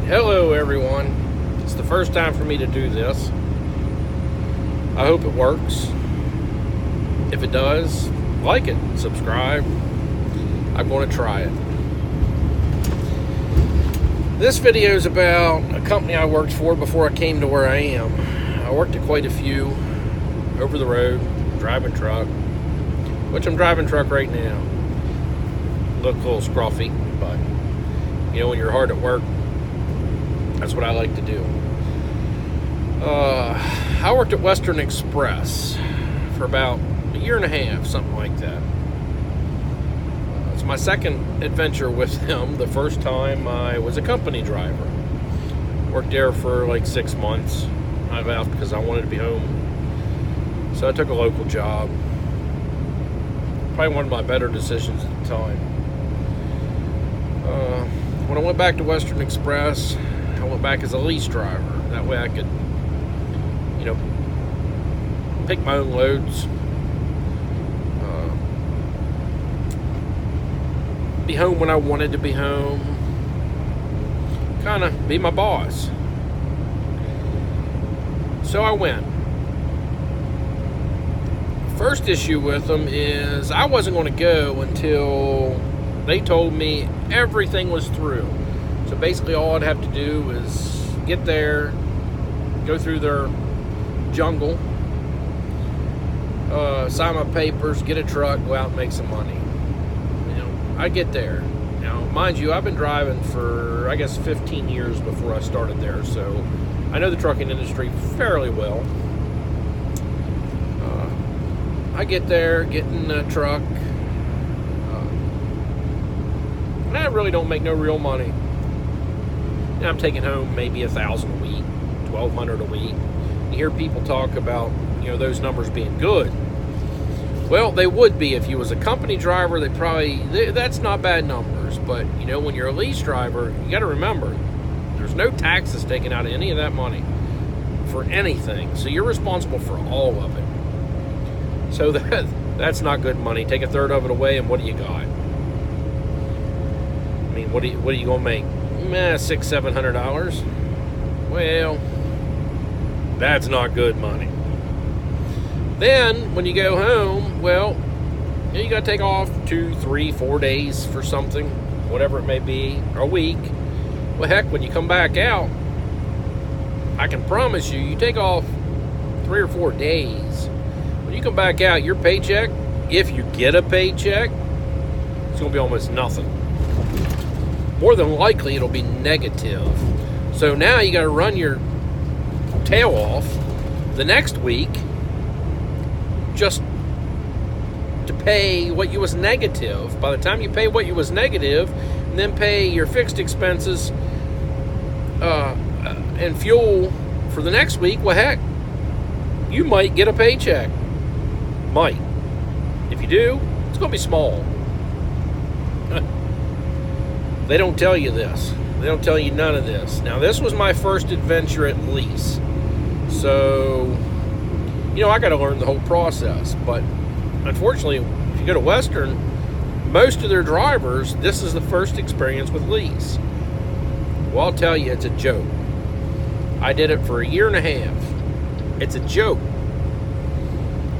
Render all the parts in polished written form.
Hello everyone. It's the first time for me to do this. I hope it works. If it does, like it, subscribe. I'm going to try it. This video is about a company I worked for before I came to where I am. I worked at quite a few over the road, driving truck, which I'm driving truck right now. Look a little scruffy, but you know, when you're hard at work, that's what I like to do. I worked at Western Express for about a year and a half, something like that. It's my second adventure with them. The first time I was a company driver. Worked there for like 6 months. I left because I wanted to be home. So I took a local job. Probably one of my better decisions at the time. When I went back to Western Express, I went back as a lease driver. That way I could, you know, pick my own loads, be home when I wanted to be home, kind of be my boss. So I went. First issue with them is I wasn't going to go until they told me everything was through. So basically all I'd have to do was get there, go through their jungle, sign my papers, get a truck, go out and make some money. You know, I get there. Now, mind you, I've been driving for, I guess, 15 years before I started there, so I know the trucking industry fairly well. I get there, get in the truck, and I really don't make no real money. And I'm taking home maybe $1,000 a week, $1,200 a week. You hear people talk about, you know, those numbers being good. Well, they would be if you was a company driver. That's not bad numbers. But you know, when you're a lease driver, you got to remember there's no taxes taken out of any of that money for anything. So you're responsible for all of it. So that's not good money. Take a third of it away, and what do you got? I mean, what are you gonna make? $600-700. Well, that's not good money. Then when you go home, well, you got to take off 2, 3, 4 days for something, whatever it may be, or a week. Well, heck, when you come back out, I can promise you, you take off 3 or 4 days. When you come back out, your paycheck, if you get a paycheck, it's going to be almost nothing. More than likely, it'll be negative. So now you got to run your tail off the next week just to pay what you was negative. By the time you pay what you was negative, and then pay your fixed expenses and fuel for the next week, well, heck, you might get a paycheck. Might. If you do, it's going to be small. They don't tell you this. They don't tell you none of this. Now, this was my first adventure at Lease. So, you know, I got to learn the whole process. But unfortunately, if you go to Western, most of their drivers, this is the first experience with Lease. Well, I'll tell you, it's a joke. I did it for a year and a half. It's a joke.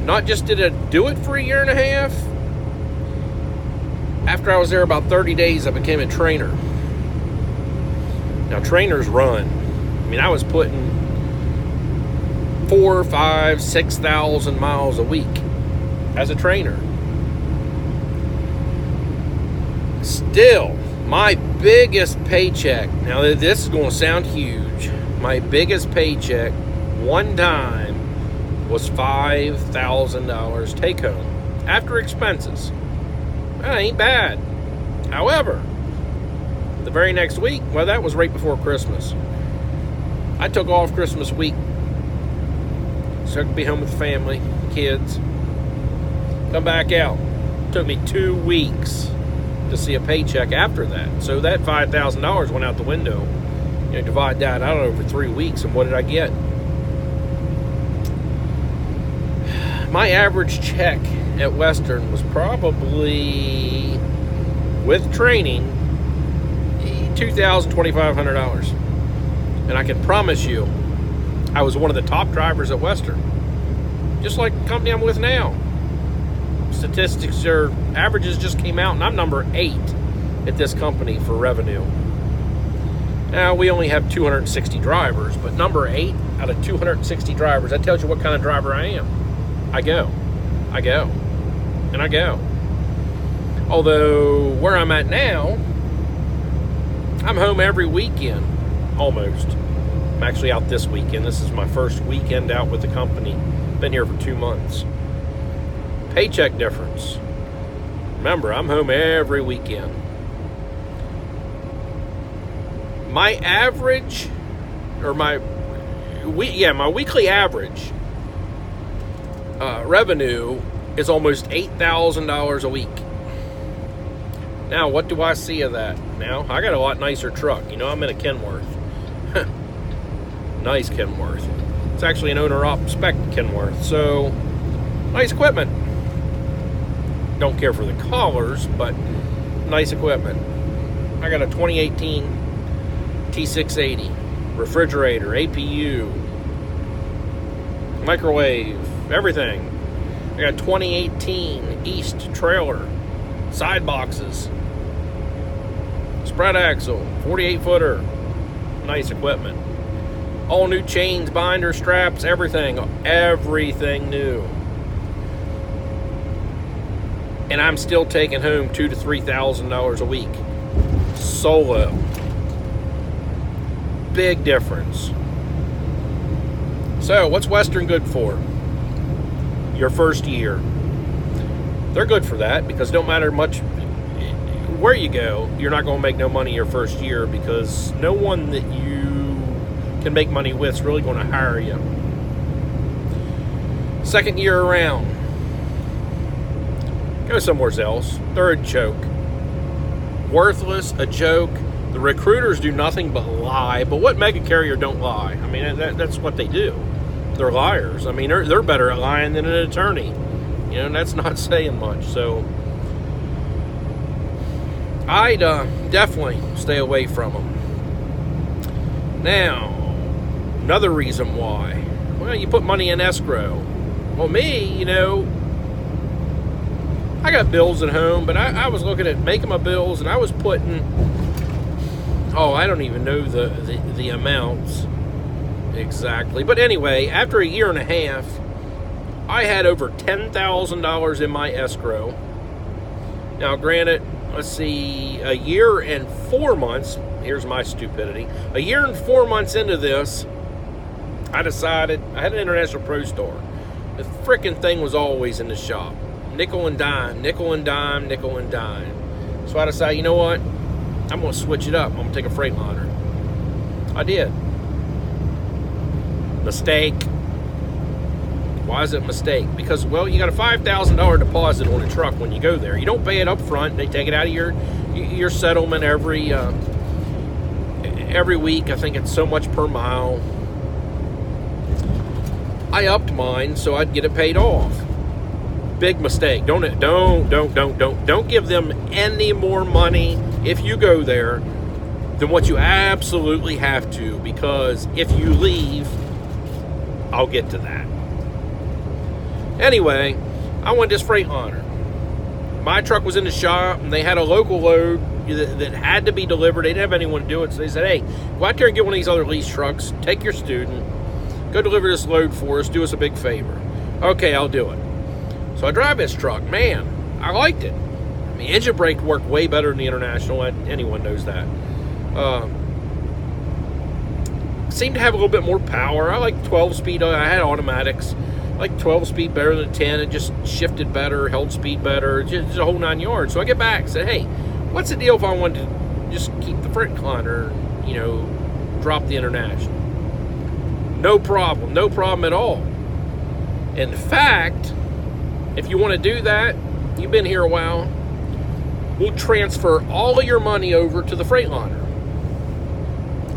Not just did I do it for a year and a half. After I was there about 30 days, I became a trainer. Now, trainers run. I mean, I was putting 4, 5, 6,000 miles a week as a trainer. Still, my biggest paycheck, now this is going to sound huge, my biggest paycheck one time was $5,000 take home after expenses. That ain't bad. However, the very next week, well, that was right before Christmas. I took off Christmas week so I could be home with the family, kids. Come back out. Took me 2 weeks to see a paycheck after that. So that $5,000 went out the window. You know, divide that out over 3 weeks, and what did I get? My average check at Western was probably, with training, $2,000, $2,500. And I can promise you, I was one of the top drivers at Western. Just like the company I'm with now. Statistics or averages just came out, and I'm number 8 at this company for revenue. Now, we only have 260 drivers, but number 8 out of 260 drivers, that tells you what kind of driver I am. I go, and I go. Although, where I'm at now, I'm home every weekend, almost. I'm actually out this weekend. This is my first weekend out with the company. Been here for 2 months. Paycheck difference. Remember, I'm home every weekend. My average, or my weekly average revenue is almost $8,000 a week. Now, what do I see of that? Now, I got a lot nicer truck. You know, I'm in a Kenworth. Nice Kenworth. It's actually an owner-op spec Kenworth. So, nice equipment. Don't care for the colors, but nice equipment. I got a 2018 T680. Refrigerator, APU, microwave, everything. I got 2018 East trailer, side boxes, spread axle, 48-footer, nice equipment. All new chains, binders, straps, everything new. And I'm still taking home $2,000 to $3,000 a week. Solo. Big difference. So, what's Western good for? Your first year. They're good for that because no matter much where you go, you're not going to make no money your first year because no one that you can make money with is really going to hire you. Second year around, go somewhere else. They're a joke. Worthless, a joke. The recruiters do nothing but lie, but what mega carrier don't lie? I mean, that's what they do. They're liars. I mean, they're better at lying than an attorney. You know, and that's not saying much. So, I'd definitely stay away from them. Now, another reason why. Well, you put money in escrow. Well, me, you know, I got bills at home, but I was looking at making my bills, and I was putting, I don't even know the amounts exactly. But anyway, after a year and a half, I had over $10,000 in my escrow. Now, granted, let's see, a year and 4 months, here's my stupidity. A year and 4 months into this, I decided, I had an International Pro Store. The frickin' thing was always in the shop. Nickel and dime, nickel and dime, nickel and dime. So I decided, you know what? I'm going to switch it up. I'm going to take a Freightliner. I did. Mistake. Why is it a mistake? Because, well, you got a $5,000 deposit on a truck when you go there. You don't pay it up front. They take it out of your settlement every week. I think it's so much per mile. I upped mine so I'd get it paid off. Big mistake. Don't give them any more money if you go there than what you absolutely have to, because if you leave, I'll get to that. Anyway, I went this Freightliner. My truck was in the shop, and they had a local load that had to be delivered. They didn't have anyone to do it, so they said, hey, go out there and get one of these other lease trucks, take your student, go deliver this load for us, do us a big favor. Okay, I'll do it. So I drive this truck. Man, I liked it. I mean, engine brake worked way better than the International. Anyone knows that. Seemed to have a little bit more power. I like 12-speed. I had automatics. I like 12-speed better than 10. It just shifted better, held speed better, just a whole 9 yards. So I get back and said, hey, what's the deal if I wanted to just keep the Freightliner, you know, drop the International? No problem at all. In fact, if you want to do that, you've been here a while, we'll transfer all of your money over to the Freightliner.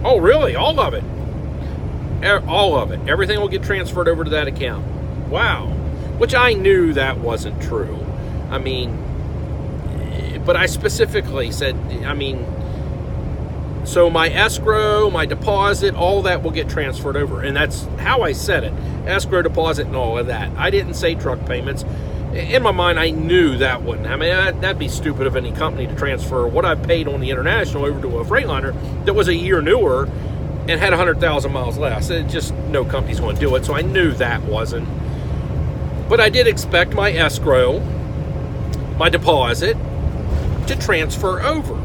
Oh, really? All of it? All of it. Everything will get transferred over to that account. Wow. Which I knew that wasn't true. I mean, but I specifically said, So my escrow, my deposit, all that will get transferred over. And that's how I said it. Escrow, deposit, and all of that. I didn't say truck payments. In my mind, I knew that wouldn't. I mean, that'd be stupid of any company to transfer what I paid on the International over to a Freightliner that was a year newer and had 100,000 miles less. It just, no company's going to do it. So I knew that wasn't. But I did expect my escrow, my deposit, to transfer over.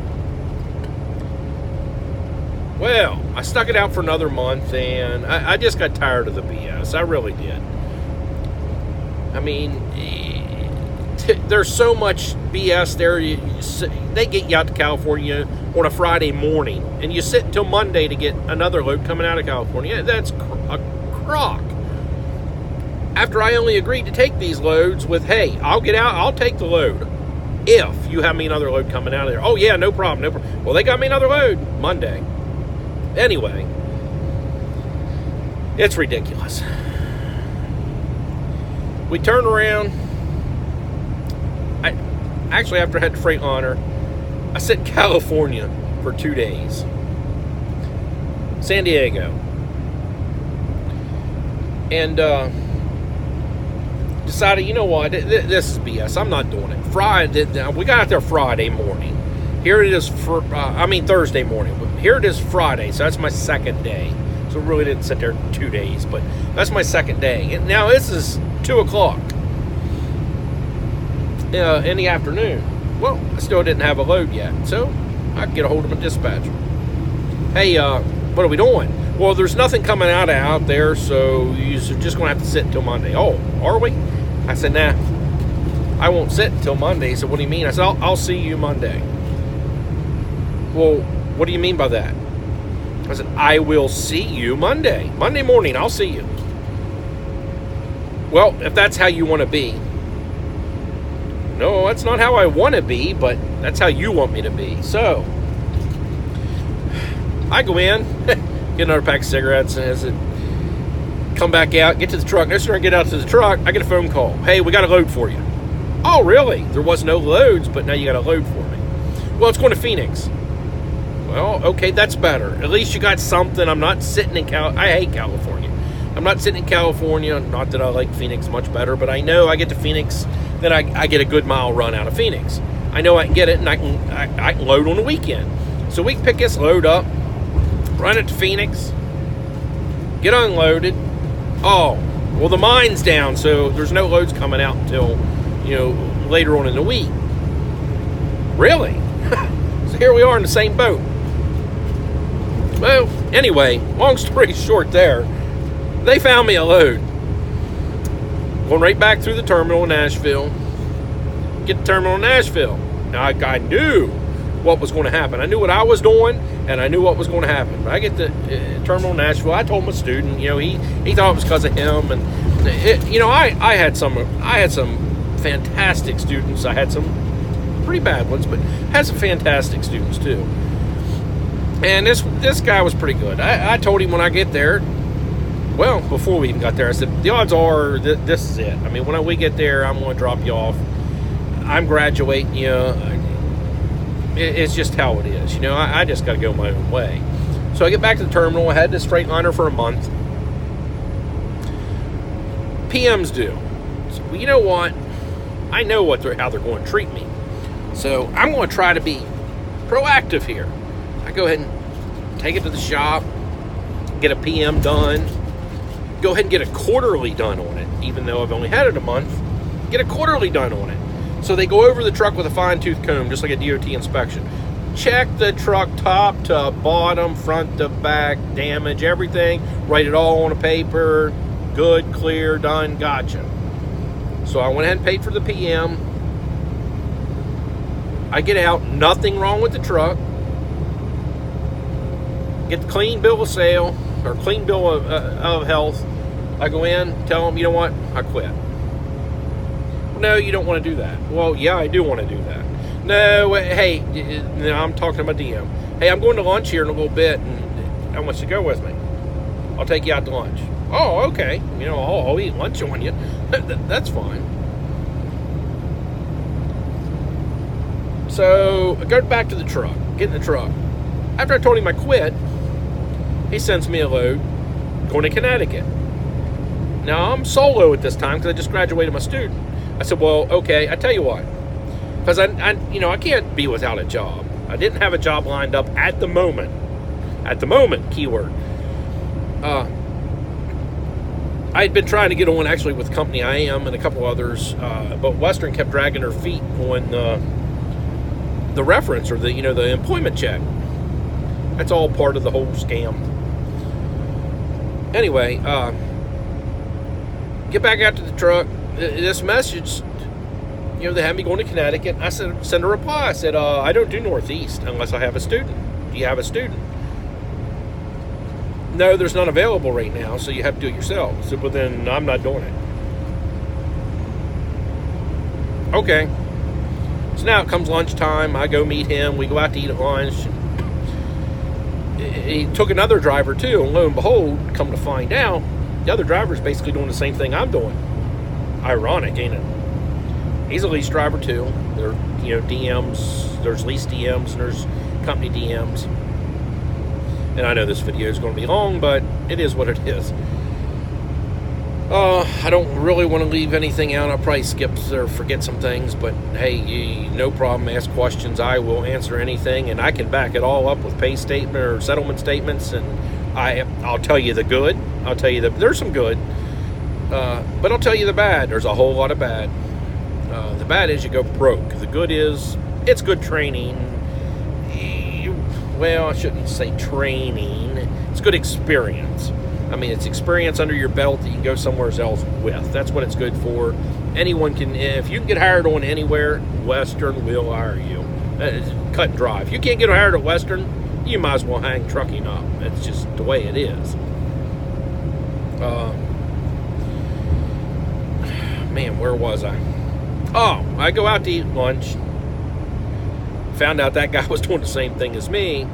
Well, I stuck it out for another month, and I just got tired of the BS. I really did. I mean, there's so much BS there. They get you out to California on a Friday morning, and you sit until Monday to get another load coming out of California. That's a crock. After I only agreed to take these loads with, hey, I'll get out, I'll take the load if you have me another load coming out of there. Oh, yeah, no problem. Well, they got me another load Monday. Anyway, it's ridiculous. We turned around. After I had the Freightliner, I sit in California for 2 days. San Diego. And decided, you know what, this is BS. I'm not doing it. We got out there Friday morning. Here it is Thursday morning. But here it is Friday, so that's my second day. So really didn't sit there 2 days, but that's my second day. And now this is 2 o'clock in the afternoon. Well, I still didn't have a load yet, so I could get a hold of my dispatcher. Hey, what are we doing? Well, there's nothing coming out there, so you're just going to have to sit until Monday. Oh, are we? I said, nah, I won't sit until Monday. He said, what do you mean? I said, I'll see you Monday. Well, what do you mean by that? I said, I will see you Monday. Monday morning, I'll see you. Well, if that's how you want to be. No, that's not how I want to be, but that's how you want me to be. So, I go in, get another pack of cigarettes, and as it come back out, get to the truck. Next time I get out to the truck, I get a phone call. Hey, we got a load for you. Oh, really? There was no loads, but now you got a load for me. Well, it's going to Phoenix. Well, okay, that's better. At least you got something. I'm not sitting in I hate California. I'm not sitting in California. Not that I like Phoenix much better, but I know I get to Phoenix, then I get a good mile run out of Phoenix. I know I can get it, and I can load on the weekend. So we can pick this load up, run it to Phoenix, get unloaded. Oh, well, the mine's down, so there's no loads coming out until, later on in the week. Really? So here we are in the same boat. Well, anyway, long story short there, they found me a load. Going right back through the terminal in Nashville. Get the terminal in Nashville. Now, I knew what was going to happen. I knew what I was doing, and I knew what was going to happen. But I get the terminal in Nashville. I told my student, he thought it was because of him. And, I had some fantastic students. I had some pretty bad ones, but had some fantastic students too. And this guy was pretty good. I told him when I get there, well, before we even got there, I said, the odds are this is it. I mean, when we get there, I'm going to drop you off. I'm graduating you. It's just how it is. I just got to go my own way. So I get back to the terminal. I had this Freightliner for a month. PM's due. So, well, you know what? I know how they're going to treat me. So I'm going to try to be proactive here. I go ahead and take it to the shop, get a PM done, go ahead and get a quarterly done on it, even though I've only had it a month. Get a quarterly done on it. So they go over the truck with a fine-tooth comb, just like a DOT inspection. Check the truck top to bottom, front to back, damage, everything. Write it all on a paper. Good, clear, done, gotcha. So I went ahead and paid for the PM. I get out, nothing wrong with the truck. Get the clean bill of sale, or clean bill of health. I go in, tell them, you know what, I quit. No, you don't want to do that. Well, yeah, I do want to do that. No, hey, I'm talking to my DM. Hey, I'm going to lunch here in a little bit, and I want you to go with me. I'll take you out to lunch. Oh, okay. I'll eat lunch on you. That's fine. So I go back to the truck, get in the truck. After I told him I quit, he sends me a load going to Connecticut. Now, I'm solo at this time because I just graduated my student. I said, well, okay, I tell you what. Because I can't be without a job. I didn't have a job lined up at the moment. At the moment, keyword. I had been trying to get on actually with Company I Am and a couple others, but Western kept dragging her feet on the reference or the employment check. That's all part of the whole scam. Anyway, get back out to the truck. This message, they had me going to Connecticut. I said, send a reply. I said, I don't do Northeast unless I have a student. Do you have a student? No, there's none available right now, so you have to do it yourself. I said, well, then I'm not doing it. Okay. So now it comes lunchtime. I go meet him. We go out to eat at lunch. He took another driver, too, and lo and behold, come to find out, the other driver's basically doing the same thing I'm doing. Ironic, ain't it? He's a lease driver, too. There are, DMs. There's lease DMs, and there's company DMs. And I know this video is going to be long, but it is what it is. I don't really want to leave anything out. I'll probably skip or forget some things, but hey, no problem. Ask questions. I will answer anything, and I can back it all up with pay statement or settlement statements, and I'll tell you the good. I'll tell you there's some good, but I'll tell you the bad. There's a whole lot of bad. The bad is you go broke. The good is it's good training. Well, I shouldn't say training. It's good experience. I mean, it's experience under your belt that you can go somewhere else with. That's what it's good for. Anyone can, if you can get hired on anywhere, Western will hire you. Cut and dry. If you can't get hired at Western, you might as well hang trucking up. It's just the way it is. Man, where was I? Oh, I go out to eat lunch. Found out that guy was doing the same thing as me,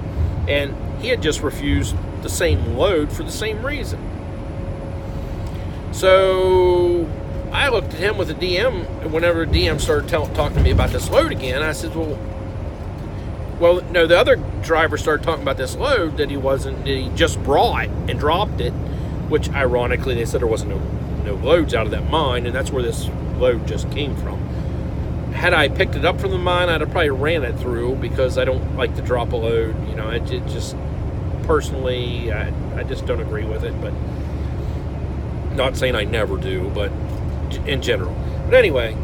and he had just refused the same load for the same reason. So I looked at him with a DM, and whenever a DM started talking to me about this load again, I said, well, no, the other driver started talking about this load that he just brought and dropped it, which ironically they said there wasn't no loads out of that mine, and that's where this load just came from. Had I picked it up from the mine, I'd have probably ran it through because I don't like to drop a load. It just personally, I just don't agree with it. But not saying I never do, but in general. But anyway,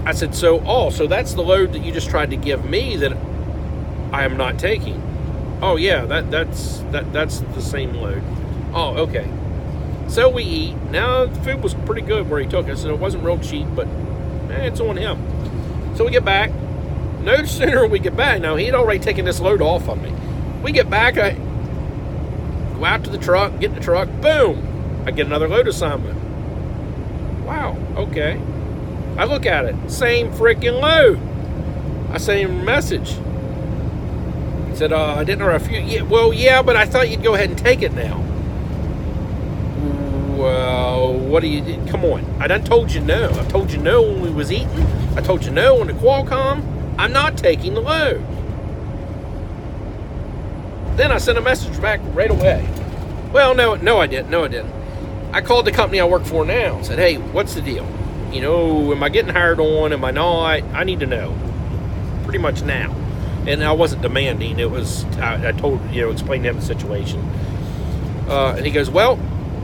I said, so that's the load that you just tried to give me that I am not taking. Oh yeah, that's the same load. Oh, okay. So we eat. Now the food was pretty good where he took us, and it wasn't real cheap, but it's on him. So we get back. No sooner we get back. Now, he had already taken this load off of me. We get back. I go out to the truck, get in the truck. Boom. I get another load assignment. Wow. Okay. I look at it. Same freaking load. I sent him a message. He said, I didn't refuse. Yeah, well, yeah, but I thought you'd go ahead and take it now. Well, what do you do? Come on. I done told you no. I told you no when we was eating. I told you no on the Qualcomm. I'm not taking the load. Then I sent a message back right away. Well, no, I didn't. I called the company I work for now and said, hey, what's the deal? Am I getting hired on? Am I not? I need to know. Pretty much now. And I wasn't demanding. It was, I told, explained to him the situation. And he goes, well,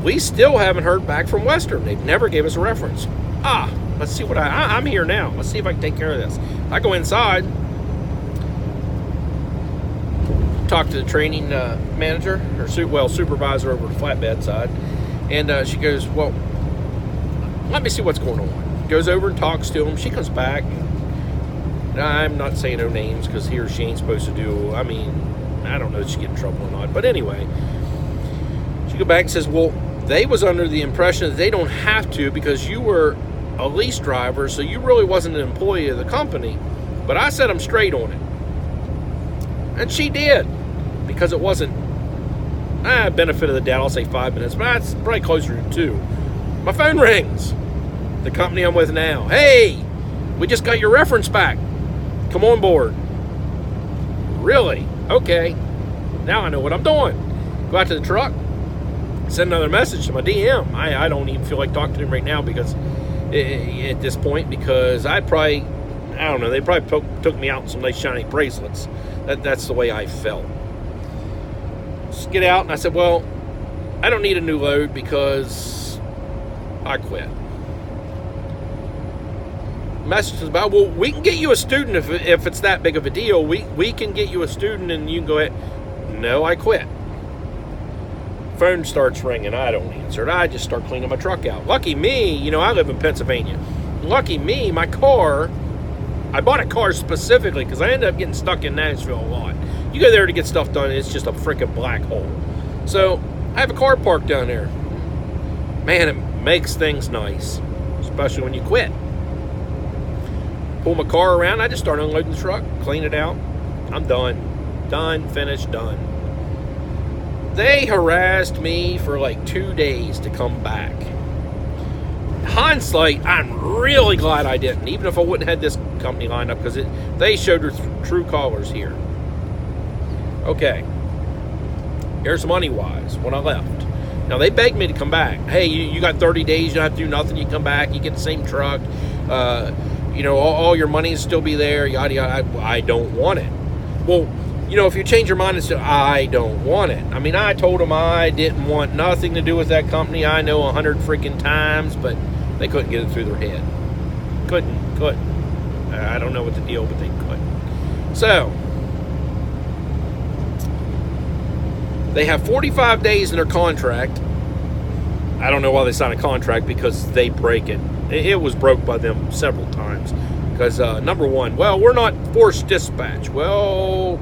we still haven't heard back from Western. They've never gave us a reference. Let's see what I'm here now. Let's see if I can take care of this. I go inside, talk to the training manager, or supervisor over the flatbed side, and she goes, well, let me see what's going on. Goes over and talks to him. She comes back. I'm not saying no names because he or she ain't supposed to do, I don't know if she get in trouble or not. But anyway, she go back and says, well, they was under the impression that they don't have to because you were a lease driver, so you really wasn't an employee of the company. But I set them straight on it. And she did. Because it wasn't, benefit of the doubt, I'll say 5 minutes, but that's probably closer to 2. My phone rings. The company I'm with now. Hey, we just got your reference back. Come on board. Really? Okay. Now I know what I'm doing. Go out to the truck, send another message to my DM. I don't even feel like talking to him right now because at this point, because I don't know, they probably took me out in some nice shiny bracelets. That's the way I felt. Just get out, and I said, well, I don't need a new load because I quit. Message is about, well, we can get you a student if it's that big of a deal. We can get you a student and you can go ahead. No, I quit. Phone starts ringing. I don't answer it. I just start cleaning my truck out. Lucky me, I live in Pennsylvania. Lucky me, my car, I bought a car specifically because I ended up getting stuck in Nashville a lot. You go there to get stuff done, it's just a freaking black hole. So I have a car parked down there. Man, it makes things nice, especially when you quit. Pull my car around, I just start unloading the truck, clean it out. I'm done. Done, finished, done. They harassed me for like 2 days to come back. Hindsight, I'm really glad I didn't, even if I wouldn't have had this company lined up, because they showed their true colors here. Okay, here's money-wise when I left. Now, they begged me to come back. Hey, you got 30 days, you don't have to do nothing, you come back, you get the same truck, all your money will still be there, yada, yada. I don't want it. Well, if you change your mind and say, I don't want it. I mean, I told them I didn't want nothing to do with that company. I know 100 freaking times, but they couldn't get it through their head. Couldn't. I don't know what the deal, but they couldn't. So, they have 45 days in their contract. I don't know why they signed a contract, because they break it. It was broke by them several times. Because, number one, well, we're not forced dispatch. Well,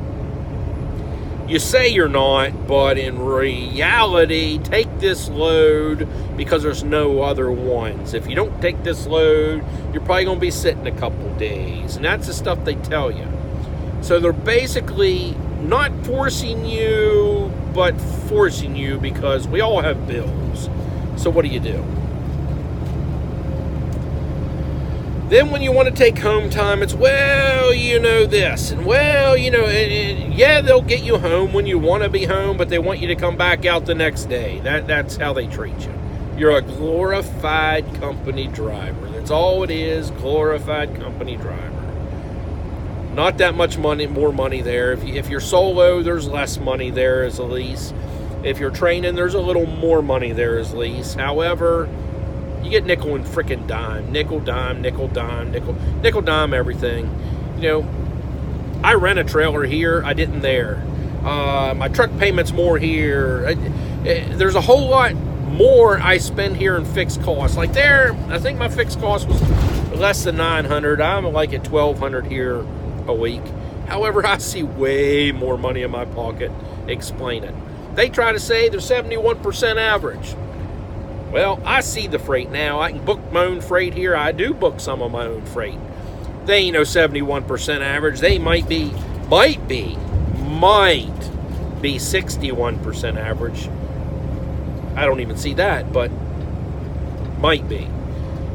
you say you're not, but in reality, take this load because there's no other ones. If you don't take this load, you're probably going to be sitting a couple days. And that's the stuff they tell you. So they're basically not forcing you, but forcing you, because we all have bills. So what do? Then when you want to take home time, it's, well, this, and well, and yeah, they'll get you home when you want to be home, but they want you to come back out the next day. That's how they treat you. You're a glorified company driver. That's all it is, glorified company driver. Not that much more money there. If you're solo, there's less money there as a lease. If you're training, there's a little more money there as lease. However, you get nickel and frickin' dime. Nickel, dime, nickel, dime, nickel, dime, everything. I rent a trailer here. I didn't there. My truck payment's more here. There's a whole lot more I spend here in fixed costs. Like there, I think my fixed cost was less than $900. I'm like at $1,200 here a week. However, I see way more money in my pocket. Explain it. They try to say they're 71% average. Well, I see the freight now. I can book my own freight here. I do book some of my own freight. They ain't no 71% average. They might be 61% average. I don't even see that, but might be.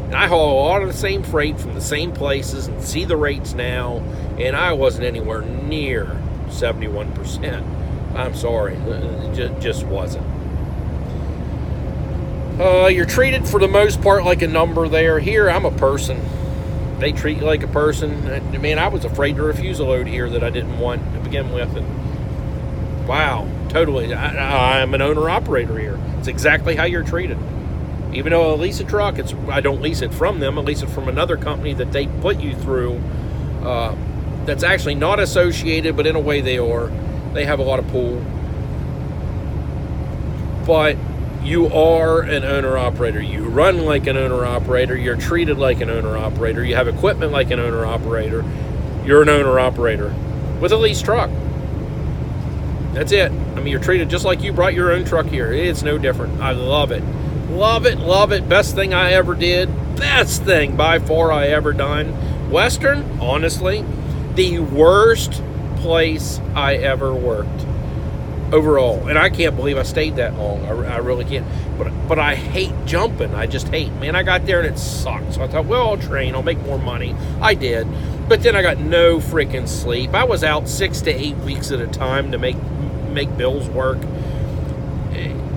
And I haul a lot of the same freight from the same places and see the rates now, and I wasn't anywhere near 71%. I'm sorry, it just wasn't. You're treated for the most part like a number there. Here, I'm a person. They treat you like a person. Man, I was afraid to refuse a load here that I didn't want to begin with. And wow, totally. I'm an owner-operator here. It's exactly how you're treated. Even though I lease a truck, I don't lease it from them. I lease it from another company that they put you through. That's actually not associated, but in a way they are. They have a lot of pull. But you are an owner-operator. You run like an owner-operator. You're treated like an owner-operator. You have equipment like an owner-operator. You're an owner-operator with a leased truck. That's it. I mean, you're treated just like you brought your own truck here. It's no different. I love it. Love it, love it. Best thing I ever did. Best thing by far I ever done. Western, honestly, the worst place I ever worked overall. And I can't believe I stayed that long. I really can't. But I hate jumping. I just hate. Man, I got there and it sucked. So I thought, well, I'll train. I'll make more money. I did. But then I got no freaking sleep. I was out 6 to 8 weeks at a time to make make bills work.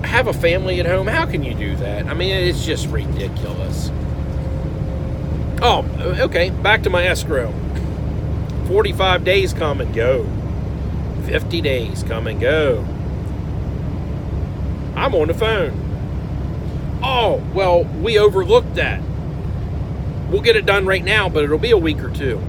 Have a family at home. How can you do that? I mean, it's just ridiculous. Oh, okay. Back to my escrow. 45 days come and go. 50 days come and go. I'm on the phone. Oh, well, we overlooked that. We'll get it done right now, but it'll be a week or two.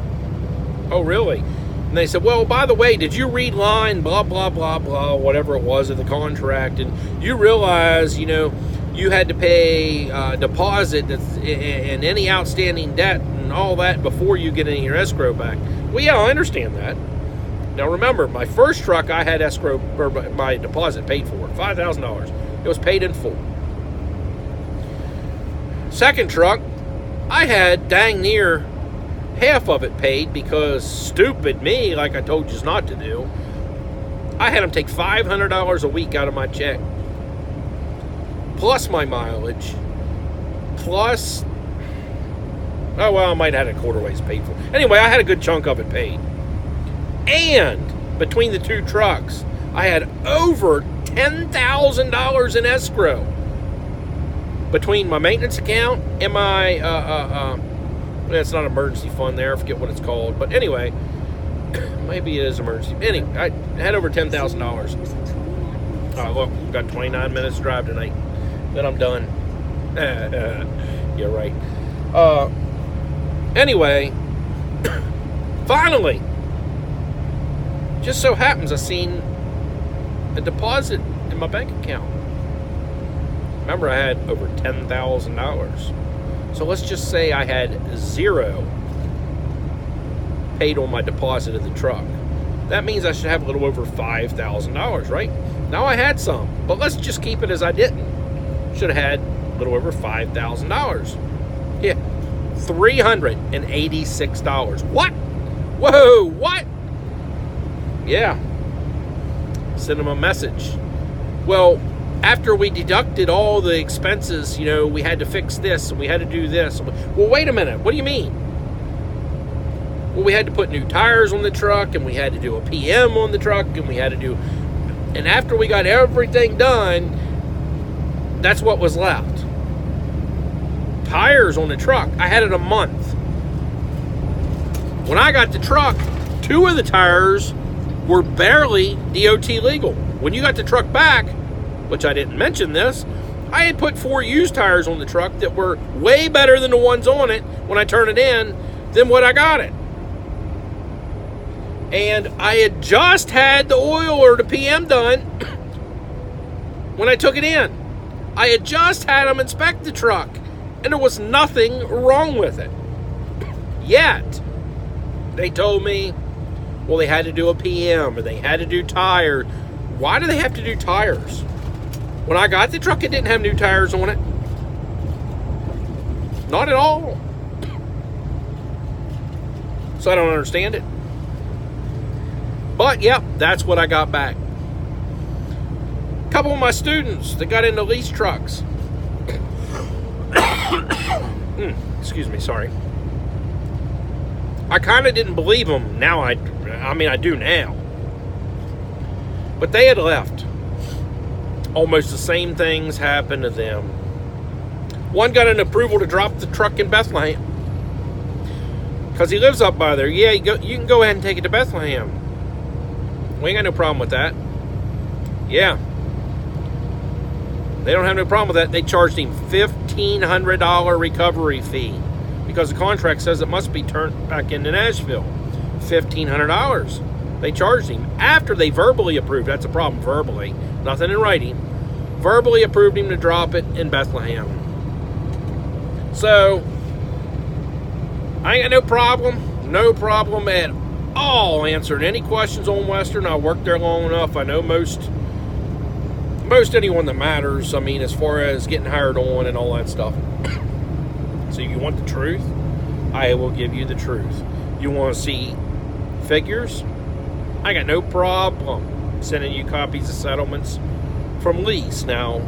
Oh, really? And they said, well, by the way, did you read line blah, blah, blah, blah, whatever it was of the contract, and you realize, you had to pay deposit and any outstanding debt and all that before you get any of your escrow back. Well, yeah, I understand that. Now, remember, my first truck, I had escrow, or my deposit paid for, $5,000. It was paid in full. Second truck, I had dang near half of it paid because stupid me, like I told you not to do, I had them take $500 a week out of my check, plus my mileage, plus, oh, well, I might have had a quarter ways paid for. Anyway, I had a good chunk of it paid. And between the two trucks, I had over $10,000 in escrow between my maintenance account and my, it's not emergency fund there, I forget what it's called. But anyway, maybe it is emergency. Anyway, I had over $10,000. Oh, look, we've got 29 minutes drive tonight. Then I'm done. Yeah, right. Anyway, finally, just so happens I seen a deposit in my bank account. Remember, I had over $10,000. So let's just say I had zero paid on my deposit of the truck. That means I should have a little over $5,000, right? Now I had some, but let's just keep it as I didn't. Should have had a little over $5,000. Yeah, $386. What? Whoa, what? Yeah. Send them a message. Well, after we deducted all the expenses, we had to fix this and we had to do this. Well, wait a minute. What do you mean? Well, we had to put new tires on the truck and we had to do a PM on the truck and we had to do... And after we got everything done, that's what was left. Tires on the truck. I had it a month. When I got the truck, 2 of the tires were barely DOT legal. When you got the truck back, which I didn't mention this, I had put 4 used tires on the truck that were way better than the ones on it when I turned it in than what I got it. And I had just had the oil or the PM done when I took it in. I had just had them inspect the truck, and there was nothing wrong with it. Yet, they told me, well, they had to do a PM, or they had to do tires. Why do they have to do tires? When I got the truck, it didn't have new tires on it. Not at all. So I don't understand it. But, yeah, that's what I got back. A couple of my students that got into lease trucks. Excuse me, sorry. I kind of didn't believe them. Now I do now. But they had left. Almost the same things happened to them. One got an approval to drop the truck in Bethlehem because he lives up by there. Yeah, you can go ahead and take it to Bethlehem. We ain't got no problem with that. Yeah. They don't have no problem with that. They charged him $1,500 recovery fee because the contract says it must be turned back into Nashville. $1,500. They charged him after they verbally approved. That's a problem, verbally. Nothing in writing. Verbally approved him to drop it in Bethlehem. So, I ain't got no problem at all answering any questions on Western. I worked there long enough. I know most anyone that matters, as far as getting hired on and all that stuff. So you want the truth? I will give you the truth. You want to see figures? I got no problem sending you copies of settlements from Lease. Now,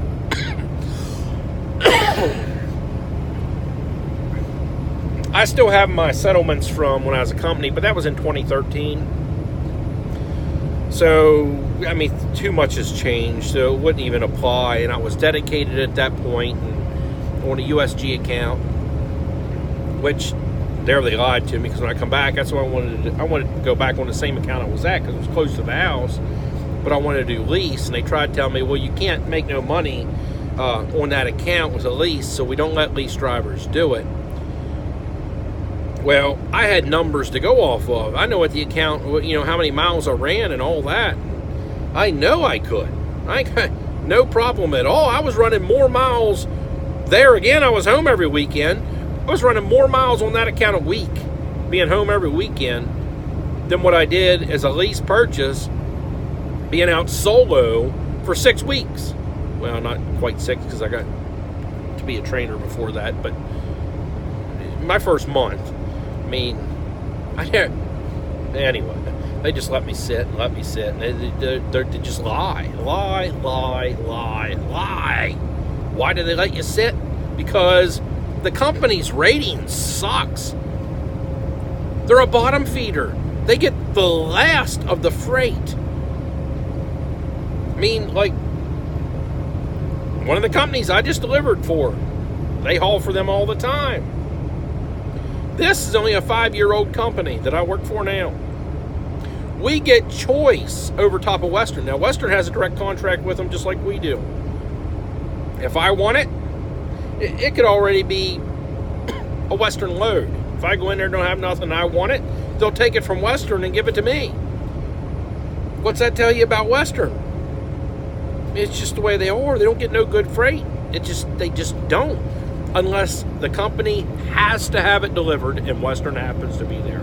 I still have my settlements from when I was a company, but that was in 2013. So I mean, too much has changed, so it wouldn't even apply. And I was dedicated at that point and on a USG account, which there they lied to me, because when I come back, that's what I wanted to do. I wanted to go back on the same account I was at because it was close to the house, but I wanted to do lease, and they tried to tell me, well, you can't make no money on that account with a lease, so we don't let lease drivers do it. Well, I had numbers to go off of. I know what the account, how many miles I ran and all that. I know I could. I got no problem at all. I was running more miles there. Again, I was home every weekend. I was running more miles on that account a week, being home every weekend, than what I did as a lease purchase, being out solo for 6 weeks. Well, not quite 6, because I got to be a trainer before that, but my first month. I mean, anyway, they just let me sit, and they just lie. Why do they let you sit? Because the company's rating sucks. They're a bottom feeder. They get the last of the freight. I mean, like, one of the companies I just delivered for, they haul for them all the time. This is only a 5-year-old company that I work for now. We get choice over top of Western. Now, Western has a direct contract with them just like we do. If I want it, it could already be a Western load. If I go in there and don't have nothing and I want it, they'll take it from Western and give it to me. What's that tell you about Western? It's just the way they are. They don't get no good freight. They just don't. Unless the company has to have it delivered and Western happens to be there.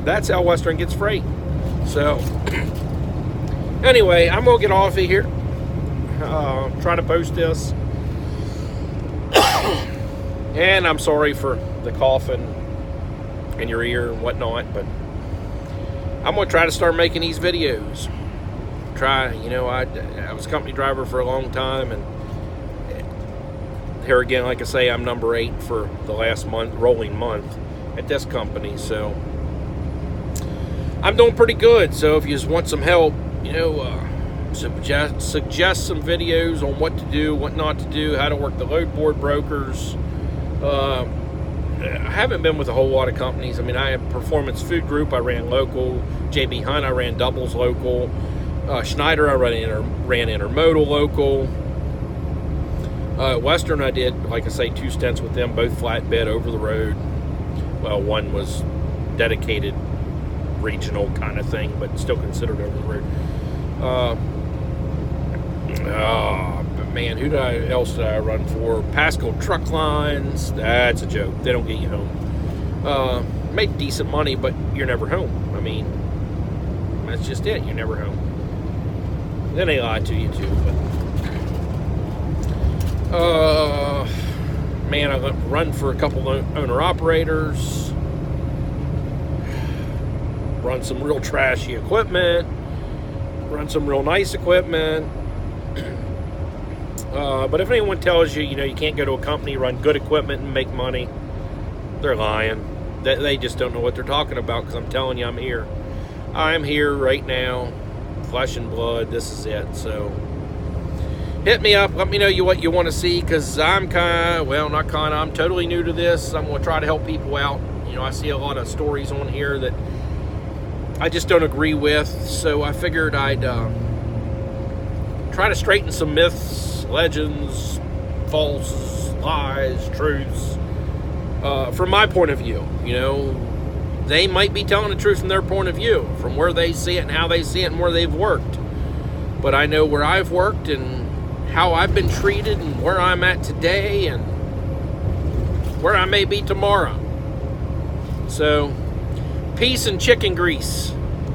That's how Western gets freight. So, anyway, I'm going to get off of here. Try to post this. And I'm sorry for the coughing in your ear and whatnot, but I'm going to try to start making these videos. I was a company driver for a long time, and here again, like I say, I'm number 8 for the last month, rolling month at this company, so I'm doing pretty good. So if you just want some help, suggest some videos on what to do, what not to do, how to work the load board brokers. I haven't been with a whole lot of companies. I mean, I have Performance Food Group, I ran local. JB Hunt, I ran doubles local. Schneider, I ran intermodal local. Western, I did, like I say, 2 stints with them, both flatbed over the road. Well, one was dedicated regional kind of thing, but still considered over the road. But man, who else did I run for? Pascal Truck Lines. That's a joke. They don't get you home. Made decent money, but you're never home. I mean, that's just it. You're never home. Then they lie to you too. But man, I run for a couple owner-operators. Run some real trashy equipment. Run some real nice equipment. But if anyone tells you, you can't go to a company, run good equipment, and make money, they're lying. They just don't know what they're talking about, because I'm telling you, I'm here. I'm here right now, flesh and blood. This is it. So hit me up. Let me know what you want to see, because I'm I'm totally new to this. I'm going to try to help people out. I see a lot of stories on here that I just don't agree with, so I figured I'd try to straighten some myths, legends, false, lies, truths, from my point of view. They might be telling the truth from their point of view, from where they see it and how they see it and where they've worked. But I know where I've worked and how I've been treated and where I'm at today and where I may be tomorrow. So, peace and chicken grease.